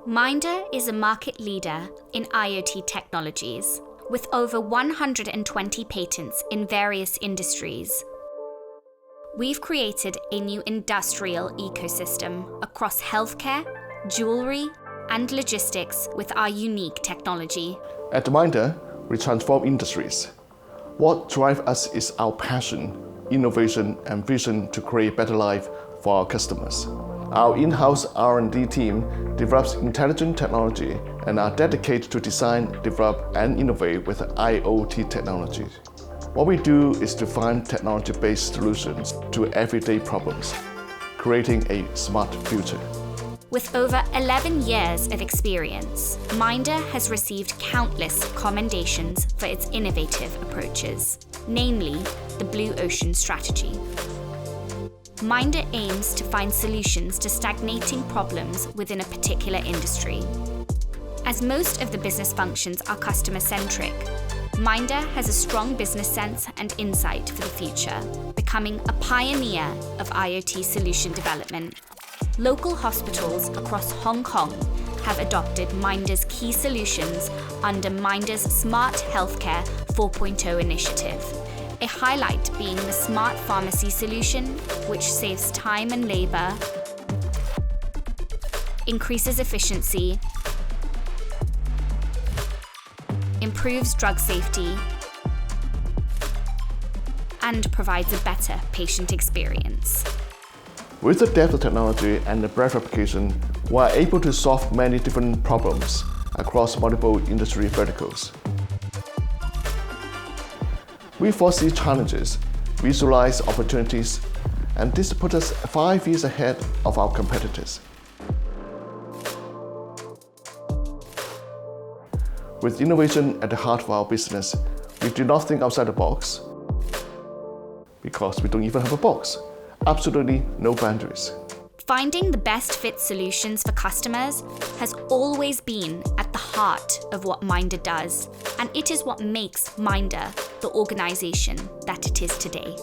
Myndar is a market leader in IoT technologies, with over 120 patents in various industries. We've created a new industrial ecosystem across healthcare, jewelry, and logistics with our unique technology. At Myndar, we transform industries. What drives us is our passion, innovation, and vision to create better life for our customers. Our in-house R&D team develops intelligent technology and are dedicated to design, develop, and innovate with IoT technology. What we do is to find technology-based solutions to everyday problems, creating a smart future. With over 11 years of experience, Myndar has received countless commendations for its innovative approaches, namely the Blue Ocean strategy. Myndar aims to find solutions to stagnating problems within a particular industry. As most of the business functions are customer-centric, Myndar has a strong business sense and insight for the future, becoming a pioneer of IoT solution development. Local hospitals across Hong Kong have adopted Myndar's key solutions under Myndar's Smart Healthcare 4.0 initiative, a highlight being the Smart Pharmacy solution, which saves time and labor, increases efficiency, improves drug safety, and provides a better patient experience. With the depth of technology and the breadth of application, we are able to solve many different problems across multiple industry verticals. We foresee challenges, visualize opportunities, and this puts us 5 years ahead of our competitors. With innovation at the heart of our business, we do not think outside the box, because we don't even have a box. Absolutely no boundaries. Finding the best fit solutions for customers has always been at the heart of what Myndar does, and it is what makes Myndar the organization that it is today.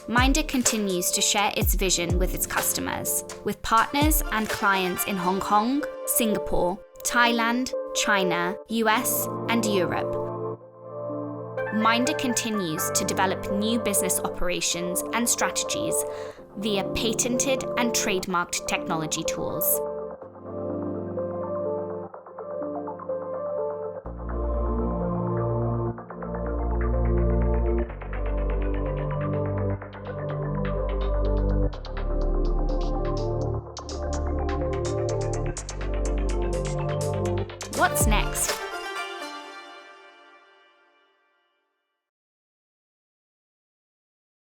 Myndar continues to share its vision with its customers, with partners and clients in Hong Kong, Singapore, Thailand, China, US, and Europe. Myndar continues to develop new business operations and strategies via patented and trademarked technology tools. What's next?